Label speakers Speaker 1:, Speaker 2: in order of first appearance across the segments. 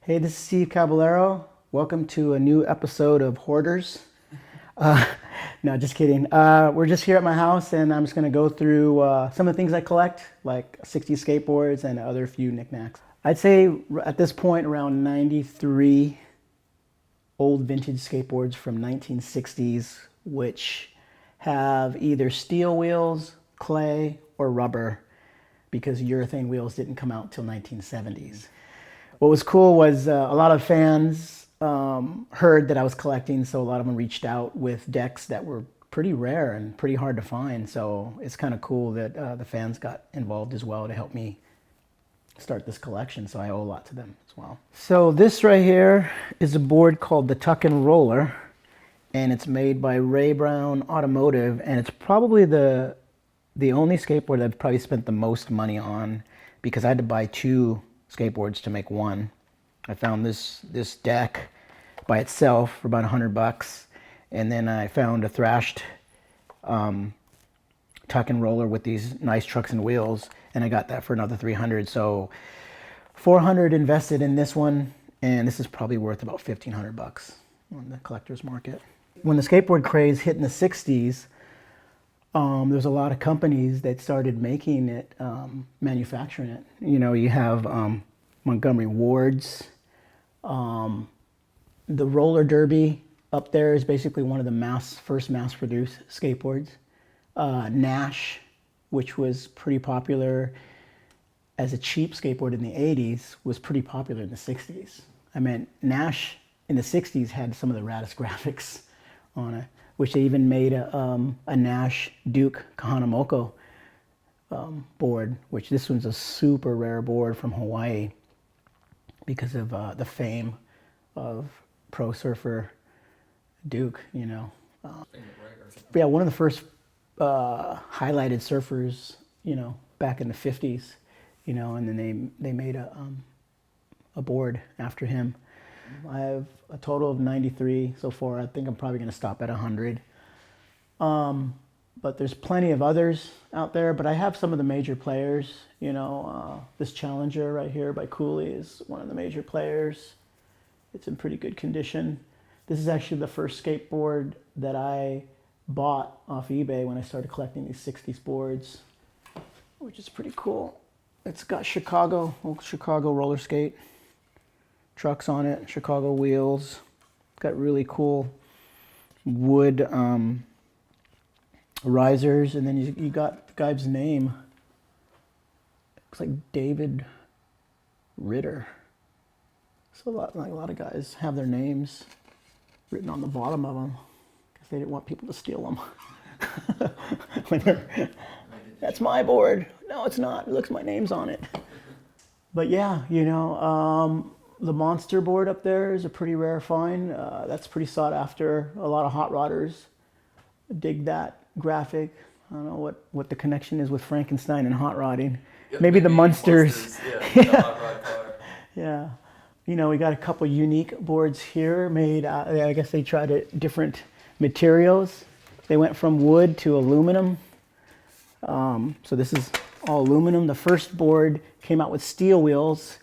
Speaker 1: Hey, this is Steve Caballero. Welcome to a new episode of Hoarders. No, just kidding. We're just here at my house, and I'm just going to go through some of the things I collect, like 60s skateboards and other few knickknacks. I'd say at this point around 93 old vintage skateboards from 1960s, which have either steel wheels, clay, or rubber, because urethane wheels didn't come out till 1970s. What was cool was a lot of fans heard that I was collecting, so a lot of them reached out with decks that were pretty rare and pretty hard to find. So it's kind of cool that the fans got involved as well to help me start this collection. So I owe a lot to them as well. So this right here is a board called the Tuck and Roller, and it's made by Ray Brown Automotive, and it's probably the only skateboard I've probably spent the most money on, because I had to buy two skateboards to make one. I found this deck by itself for about $100, and then I found a thrashed tuck and roller with these nice trucks and wheels, and I got that for another $300. So $400 invested in this one, and this is probably worth about $1,500 on the collector's market. When the skateboard craze hit in the 60s, there's a lot of companies that started making it, manufacturing it. You know, you have Montgomery Ward's. The roller derby up there is basically one of the first mass-produced skateboards. Nash, which was pretty popular as a cheap skateboard in the 80s, was pretty popular in the 60s. I mean, Nash in the 60s had some of the raddest graphics on it, which they even made a Nash Duke Kahanamoko board, which this one's a super rare board from Hawaii because of the fame of pro surfer Duke, you know. Yeah, one of the first highlighted surfers, you know, back in the 50s, you know, and then they made a board after him. I have a total of 93 so far. I think I'm probably going to stop at 100. But there's plenty of others out there, but I have some of the major players. You know, this Challenger right here by Cooley is one of the major players. It's in pretty good condition. This is actually the first skateboard that I bought off eBay when I started collecting these 60s boards, which is pretty cool. It's got Chicago roller skate trucks on it, Chicago wheels. Got really cool wood risers, and then you got the guy's name. Looks like David Ritter. So a lot of guys have their names written on the bottom of them because they didn't want people to steal them. That's my board. No, it's not. It looks my name's on it. But yeah, you know, the Monster board up there is a pretty rare find. That's pretty sought after. A lot of hot rodders dig that graphic. I don't know what the connection is with Frankenstein and hot rodding. Yep, maybe the Munsters. Yeah.
Speaker 2: The hot rod car.
Speaker 1: Yeah. You know, we got a couple unique boards here made, I guess they tried different materials. They went from wood to aluminum. So this is all aluminum. The first board came out with steel wheels.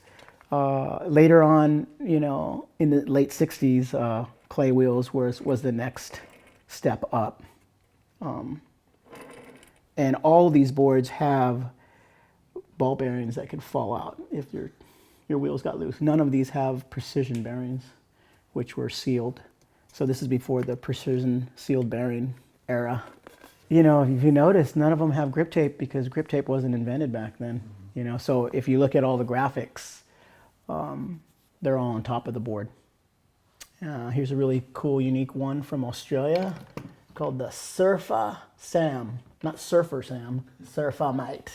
Speaker 1: Later on, you know, in the late 60s, clay wheels was the next step up. And all of these boards have ball bearings that can fall out if your wheels got loose. None of these have precision bearings, which were sealed. So this is before the precision sealed bearing era. You know, if you notice, none of them have grip tape because grip tape wasn't invented back then. Mm-hmm. You know, so if you look at all the graphics, they're all on top of the board. Here's a really cool, unique one from Australia called the Surfer Sam. Not Surfer Sam, Surfer Mate.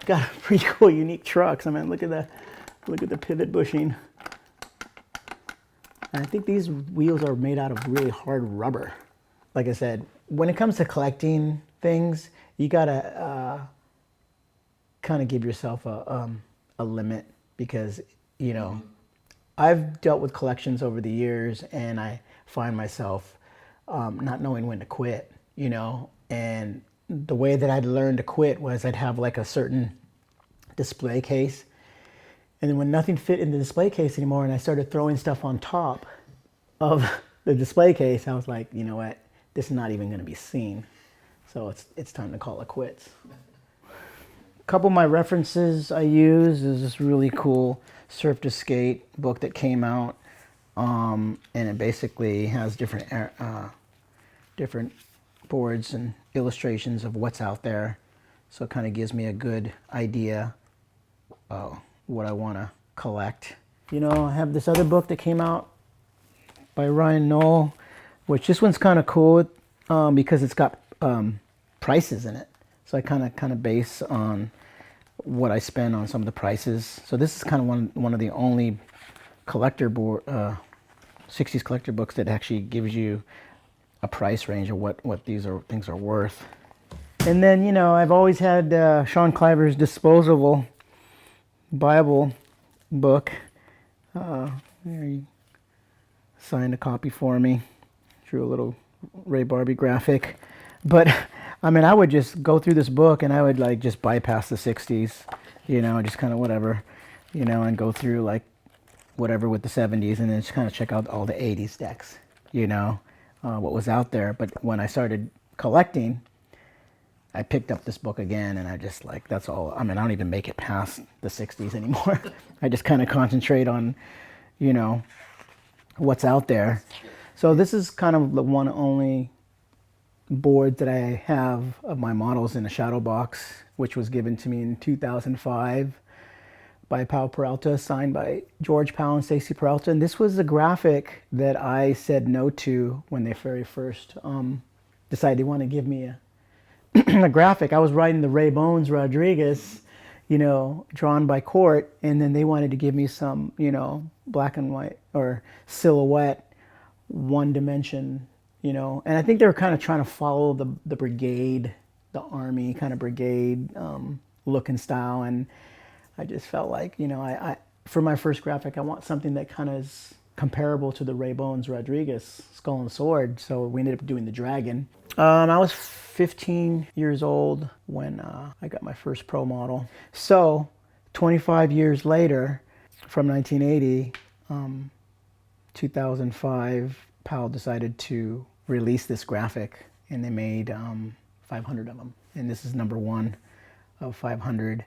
Speaker 1: Got pretty cool, unique trucks. I mean, look at the pivot bushing. And I think these wheels are made out of really hard rubber. Like I said, when it comes to collecting things, you gotta kind of give yourself a limit, because, you know, I've dealt with collections over the years, and I find myself not knowing when to quit, you know. And the way that I'd learned to quit was I'd have like a certain display case, And then when nothing fit in the display case anymore and I started throwing stuff on top of the display case, I was like, you know what, this is not even going to be seen. So it's time to call it quits. A couple of my references I use is this really cool Surf to Skate book that came out. And it basically has different boards and illustrations of what's out there. So it kind of gives me a good idea of what I want to collect. You know, I have this other book that came out by Ryan Knoll, which this one's kind of cool because it's got prices in it. So I kind of base on what I spend on some of the prices. So this is kind of one of the only collector 60s collector books that actually gives you a price range of what these things are worth. And then, you know, I've always had Sean Cliver's disposable Bible book. There he signed a copy for me. Drew a little Ray Barbie graphic. But I mean, I would just go through this book and I would like just bypass the 60s, you know, just kind of whatever, you know, and go through like whatever with the 70s and then just kind of check out all the 80s decks, you know, what was out there. But when I started collecting, I picked up this book again and I just like, that's all. I mean, I don't even make it past the 60s anymore. I just kind of concentrate on, you know, what's out there. So this is kind of the one only board that I have of my models in a shadow box, which was given to me in 2005 by Powell Peralta, signed by George Powell and Stacy Peralta. And this was the graphic that I said no to when they very first decided they want to give me a graphic. I was writing the Ray Bones Rodriguez, you know, drawn by Court, and then they wanted to give me some, you know, black and white or silhouette, one dimension, you know. And I think they were kind of trying to follow the brigade, the army kind of brigade look and style. And I just felt like, you know, I for my first graphic, I want something that kind of is comparable to the Ray Bones Rodriguez Skull and Sword. So we ended up doing the dragon. I was 15 years old when I got my first pro model. So 25 years later, from 1980, 2005, Powell decided to release this graphic, and they made 500 of them. And this is number one of 500.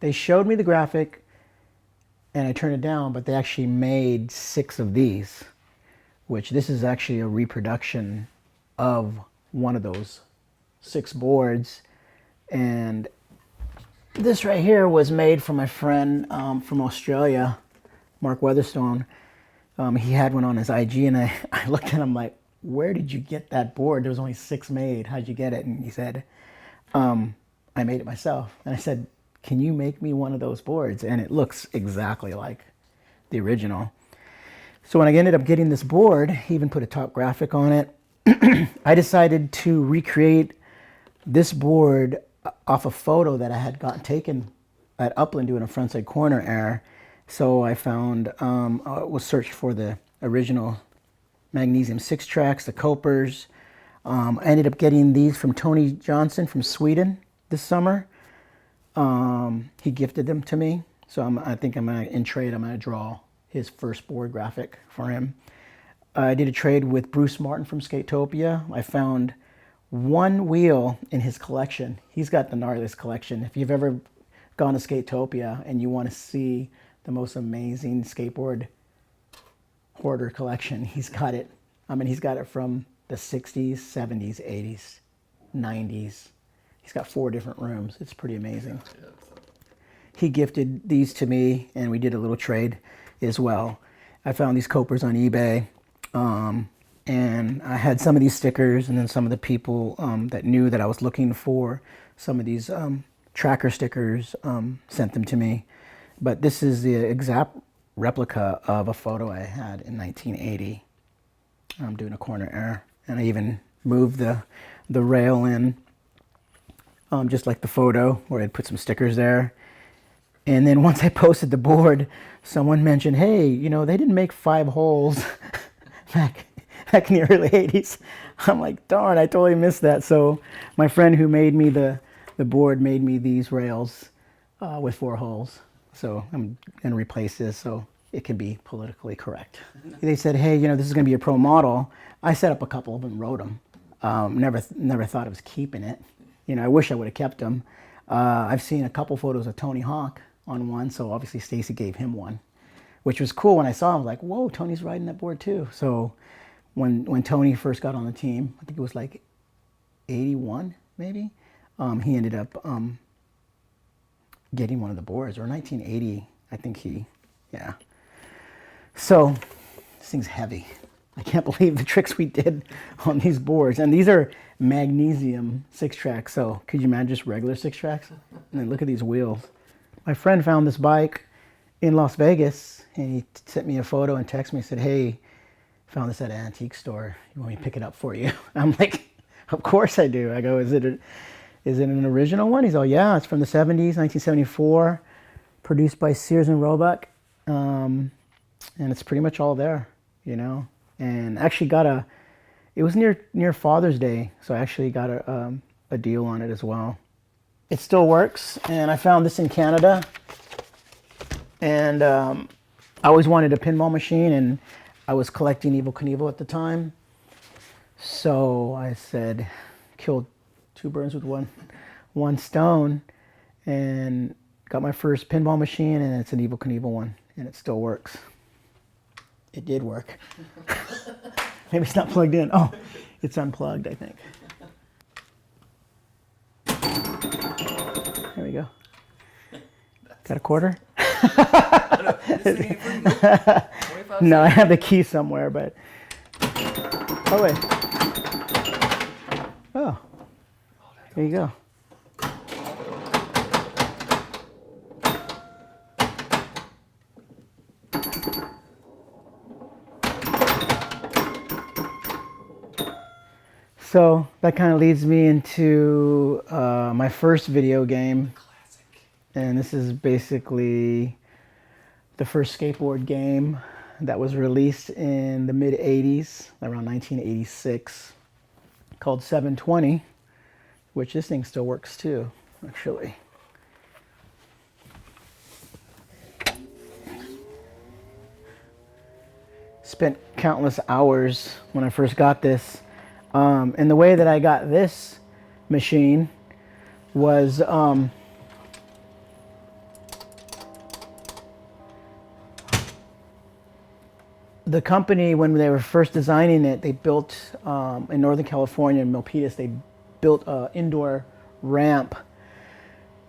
Speaker 1: They showed me the graphic, and I turned it down, but they actually made 6 of these, which this is actually a reproduction of one of those 6 boards. And this right here was made for my friend from Australia, Mark Weatherstone. He had one on his IG, and I looked at him like, where did you get that board? There was only 6 made. How'd you get it? And he said, I made it myself. And I said, can you make me one of those boards? And it looks exactly like the original. So when I ended up getting this board, he even put a top graphic on it. I decided to recreate this board off a photo that I had gotten taken at Upland doing a frontside corner air. So I found, was searched for the original magnesium 6-tracks, the Copers. I ended up getting these from Tony Johnson from Sweden this summer. He gifted them to me. So I think in trade, I'm gonna draw his first board graphic for him. I did a trade with Bruce Martin from Skatopia. I found one wheel in his collection. He's got the gnarliest collection. If you've ever gone to Skatopia and you want to see the most amazing skateboard hoarder collection, he's got it. I mean, he's got it from the 60s, 70s, 80s, 90s. He's got 4 different rooms. It's pretty amazing. He gifted these to me, and we did a little trade as well. I found these Copers on eBay. And I had some of these stickers, and then some of the people that knew that I was looking for some of these tracker stickers sent them to me. But this is the exact replica of a photo I had in 1980. I'm doing a corner air, and I even moved the rail in, just like the photo, where I'd put some stickers there. And then once I posted the board, someone mentioned, hey, you know, they didn't make 5 holes back in the early 80s. I'm like, darn, I totally missed that. So my friend who made me the board made me these rails with 4 holes. So I'm going to replace this so it can be politically correct. They said, hey, you know, this is going to be a pro model. I set up a couple of them, wrote them. Never thought I was keeping it. You know, I wish I would have kept them. I've seen a couple photos of Tony Hawk on one, so obviously Stacy gave him one, which was cool. When I saw him, I was like, whoa, Tony's riding that board too. So when Tony first got on the team, I think it was like 81 maybe, he ended up getting one of the boards, or 1980, I think yeah. So this thing's heavy. I can't believe the tricks we did on these boards. And these are magnesium 6-tracks, so could you imagine just regular 6-tracks? And then look at these wheels. My friend found this bike in Las Vegas, and he sent me a photo and texted me, said, hey, found this at an antique store. You want me to pick it up for you? I'm like, of course I do. I go, is it an original one? He's all, yeah, it's from the 70s, 1974, produced by Sears and Roebuck. And it's pretty much all there, you know. And actually it was near Father's Day, so I actually got a deal on it as well. It still works, and I found this in Canada. And I always wanted a pinball machine, and I was collecting Evel Knievel at the time. So I said, killed two birds with one stone, and got my first pinball machine, and it's an Evel Knievel one, and it still works. It did work. Maybe it's not plugged in. Oh, it's unplugged, I think. There we go. Got a quarter? No, I have the key somewhere, but... Oh, wait. Oh. There you go. So that kind of leads me into my first video game. Classic. And this is basically the first skateboard game that was released in the mid-80s, around 1986, called 720, which this thing still works too, actually. Spent countless hours when I first got this. And the way that I got this machine was the company, when they were first designing it, they built in Northern California, in Milpitas, they built an indoor ramp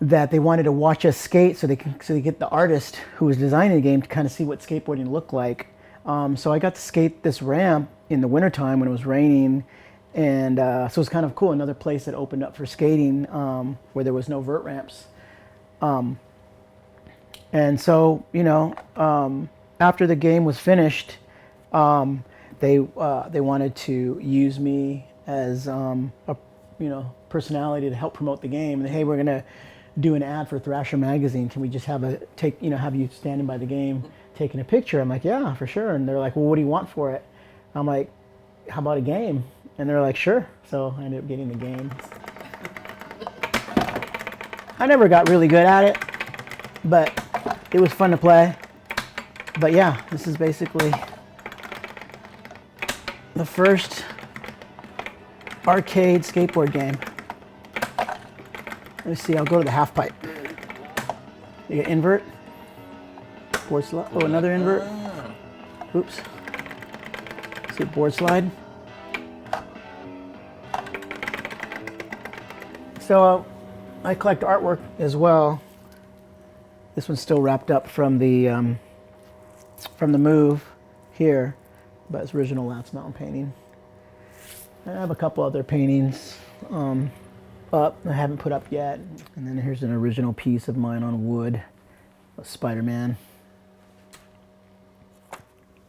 Speaker 1: that they wanted to watch us skate so they get the artist who was designing the game to kind of see what skateboarding looked like. So I got to skate this ramp in the wintertime when it was raining. And so it was kind of cool, another place that opened up for skating where there was no vert ramps. And so, you know, after the game was finished, they wanted to use me as a personality to help promote the game. And hey, we're gonna do an ad for Thrasher magazine. Can we just have you standing by the game taking a picture? I'm like, yeah, for sure. And they're like, well, what do you want for it? I'm like, how about a game? And they're like, sure. So I ended up getting the game. I never got really good at it, but it was fun to play. But yeah, this is basically the first arcade skateboard game. Let me see, I'll go to the half pipe. You get invert, board slide, oh, another invert. Oops. See, board slide. So I collect artwork as well. This one's still wrapped up from the move here, but it's original Lance Mountain painting. I have a couple other paintings up I haven't put up yet. And then here's an original piece of mine on wood, of Spider-Man.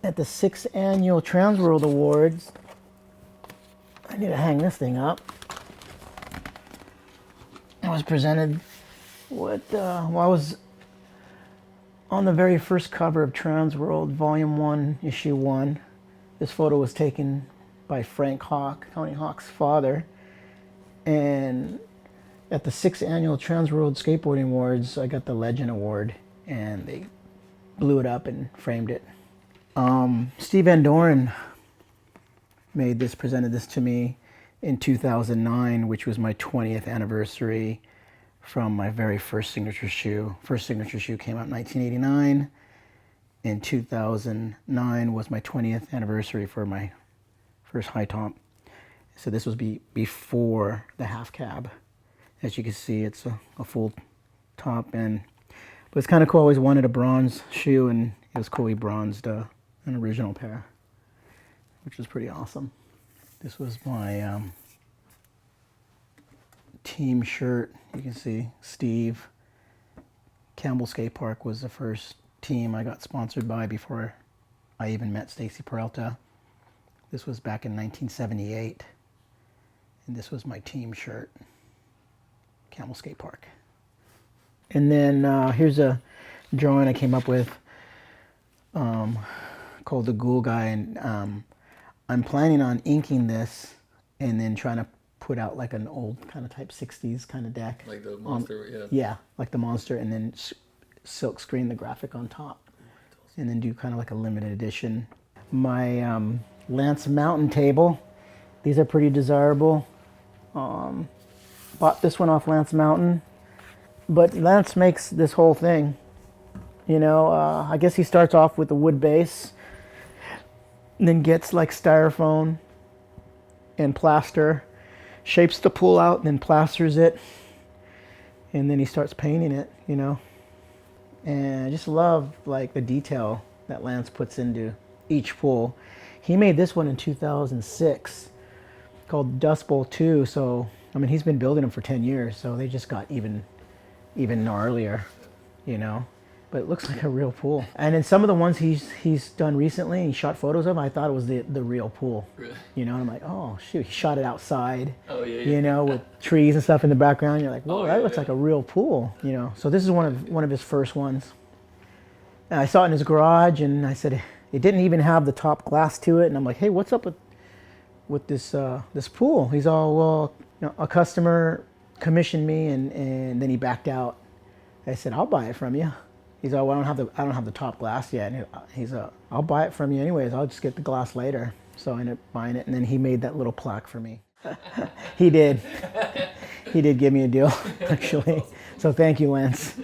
Speaker 1: At the 6th Annual Transworld Awards, I need to hang this thing up. I was presented with, I was on the very first cover of Transworld, Volume 1, Issue 1. This photo was taken by Frank Hawk, Tony Hawk's father. And at the 6th Annual Transworld Skateboarding Awards, I got the Legend Award. and they blew it up and framed it. Steve Van Doren presented this to me in 2009, which was my 20th anniversary from my very first signature shoe. First signature shoe came out in 1989. In 2009 was my 20th anniversary for my first high top. So this was before the half cab. As you can see, it's a full top, but it's kind of cool. I always wanted a bronze shoe, and it was cool. He bronzed an original pair, which was pretty awesome. This was my team shirt. You can see Steve. Campbell Skate Park was the first team I got sponsored by before I even met Stacy Peralta. This was back in 1978, and this was my team shirt, Campbell Skate Park. And then here's a drawing I came up with called the Ghoul Guy, and I'm planning on inking this and then trying to put out like an old kind of type 60s kind of deck.
Speaker 2: Like the monster, yeah.
Speaker 1: Yeah, like the monster, and then silk screen the graphic on top, and then do kind of like a limited edition. My Lance Mountain table, these are pretty desirable. Bought this one off Lance Mountain, but Lance makes this whole thing. You know, I guess he starts off with a wood base, and then gets like styrofoam and plaster, shapes the pool out, and then plasters it, and then he starts painting it, you know. And I just love like the detail that Lance puts into each pool. He made this one in 2006 called Dust Bowl 2. So, I mean, he's been building them for 10 years. So they just got even gnarlier, you know. But it looks like a real pool. And in some of the ones he's done recently, he shot photos of, I thought it was the real pool.
Speaker 2: Really?
Speaker 1: You know, and I'm like, oh shoot, he shot it outside.
Speaker 2: Oh yeah.
Speaker 1: You know, with trees and stuff in the background. You're like, whoa,
Speaker 2: Oh,
Speaker 1: that
Speaker 2: yeah,
Speaker 1: looks
Speaker 2: yeah.
Speaker 1: like a real pool. You know, so this is one of his first ones. And I saw it in his garage, and I said it didn't even have the top glass to it. And I'm like, hey, what's up with this this pool? He's all, well, you know, a customer commissioned me, and then he backed out. I said, I'll buy it from you. He's all, well, I don't have the top glass yet. And he's I'll buy it from you anyways. I'll just get the glass later. So I ended up buying it, and then he made that little plaque for me. He did. He did give me a deal, actually. So thank you, Lance.